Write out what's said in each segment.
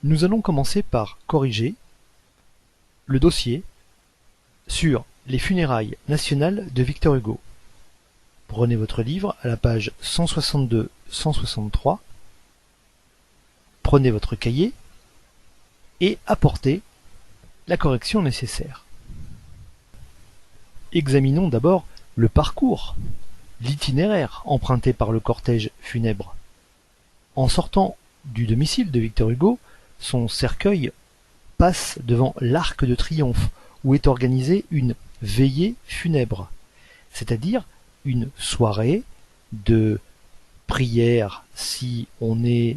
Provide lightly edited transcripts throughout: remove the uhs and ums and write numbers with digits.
Nous allons commencer par corriger le dossier sur les funérailles nationales de Victor Hugo. Prenez votre livre à la page 162-163, prenez votre cahier et apportez la correction nécessaire. Examinons d'abord le parcours, l'itinéraire emprunté par le cortège funèbre. En sortant du domicile de Victor Hugo, son cercueil passe devant l'Arc de Triomphe, où est organisée une veillée funèbre, c'est-à-dire une soirée de prière si on est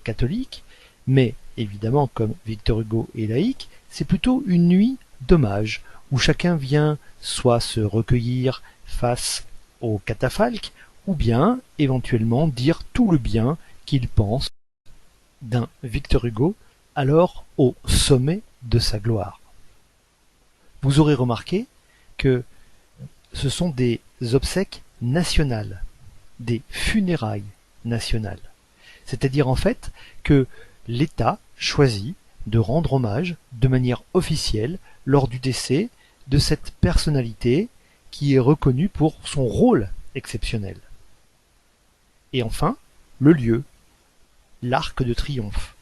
catholique, mais évidemment comme Victor Hugo est laïque, c'est plutôt une nuit d'hommage, où chacun vient soit se recueillir face au catafalque, ou bien éventuellement dire tout le bien qu'il pense d'un Victor Hugo alors au sommet de sa gloire. Vous aurez remarqué que ce sont des obsèques nationales, des funérailles nationales. C'est-à-dire en fait que l'État choisit de rendre hommage de manière officielle lors du décès de cette personnalité qui est reconnue pour son rôle exceptionnel. Et enfin, le lieu, l'Arc de Triomphe,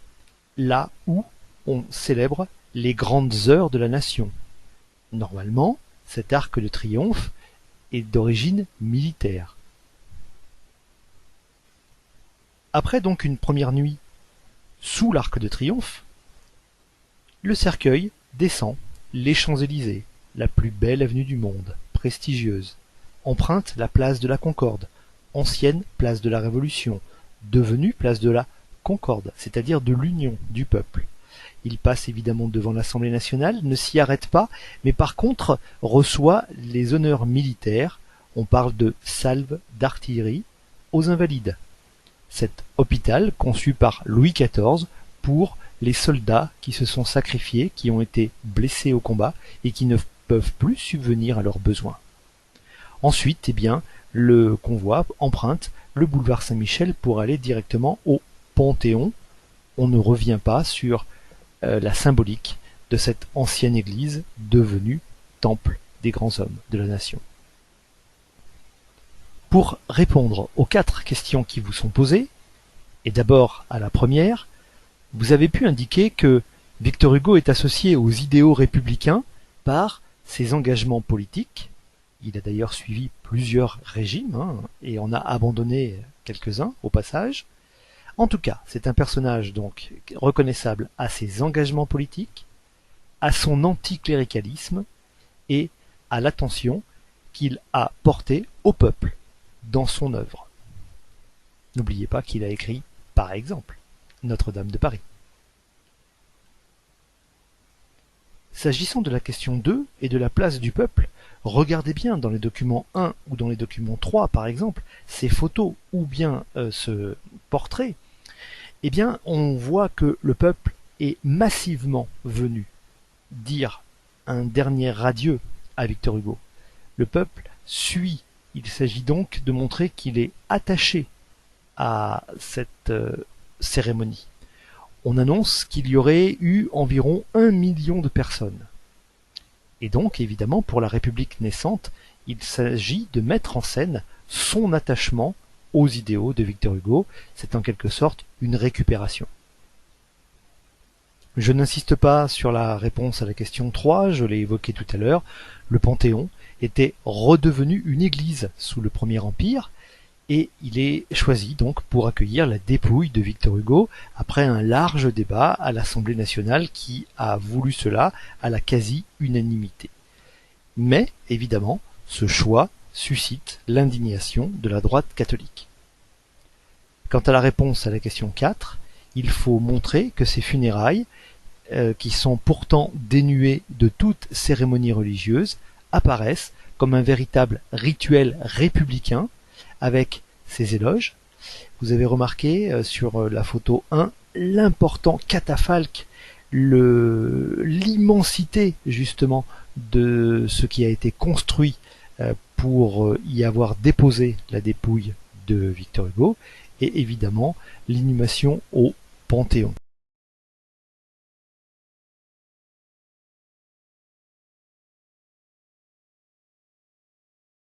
là où on célèbre les grandes heures de la nation. Normalement, cet Arc de Triomphe est d'origine militaire. Après donc une première nuit sous l'Arc de Triomphe, le cercueil descend les Champs-Élysées, la plus belle avenue du monde, prestigieuse, emprunte la place de la Concorde, ancienne place de la Révolution, devenue place de la Concorde, c'est-à-dire de l'union du peuple. Il passe évidemment devant l'Assemblée nationale, ne s'y arrête pas, mais par contre reçoit les honneurs militaires. On parle de salve d'artillerie aux Invalides. Cet hôpital conçu par Louis XIV pour les soldats qui se sont sacrifiés, qui ont été blessés au combat et qui ne peuvent plus subvenir à leurs besoins. Ensuite, le convoi emprunte le boulevard Saint-Michel pour aller directement au Panthéon. On ne revient pas sur la symbolique de cette ancienne église devenue temple des grands hommes de la nation. Pour répondre aux 4 questions qui vous sont posées, et d'abord à la première, vous avez pu indiquer que Victor Hugo est associé aux idéaux républicains par ses engagements politiques. Il a d'ailleurs suivi plusieurs régimes et en a abandonné quelques-uns au passage. En tout cas, c'est un personnage donc reconnaissable à ses engagements politiques, à son anticléricalisme et à l'attention qu'il a portée au peuple dans son œuvre. N'oubliez pas qu'il a écrit, par exemple, Notre-Dame de Paris. S'agissant de la question 2 et de la place du peuple, regardez bien dans les documents 1 ou dans les documents 3 par exemple, ces photos ou bien ce portrait, on voit que le peuple est massivement venu dire un dernier adieu à Victor Hugo. Le peuple suit. Il s'agit donc de montrer qu'il est attaché à cette cérémonie. On annonce qu'il y aurait eu environ 1 million de personnes. Et donc, évidemment, pour la République naissante, il s'agit de mettre en scène son attachement aux idéaux de Victor Hugo. C'est en quelque sorte une récupération. Je n'insiste pas sur la réponse à la question 3, je l'ai évoqué tout à l'heure. Le Panthéon était redevenu une église sous le Premier Empire, et il est choisi donc pour accueillir la dépouille de Victor Hugo après un large débat à l'Assemblée nationale qui a voulu cela à la quasi-unanimité. Mais, évidemment, ce choix suscite l'indignation de la droite catholique. Quant à la réponse à la question 4, il faut montrer que ces funérailles, qui sont pourtant dénuées de toute cérémonie religieuse, apparaissent comme un véritable rituel républicain, avec ses éloges. Vous avez remarqué sur la photo 1 l'important catafalque, l'immensité justement de ce qui a été construit pour y avoir déposé la dépouille de Victor Hugo, et évidemment l'inhumation au Panthéon.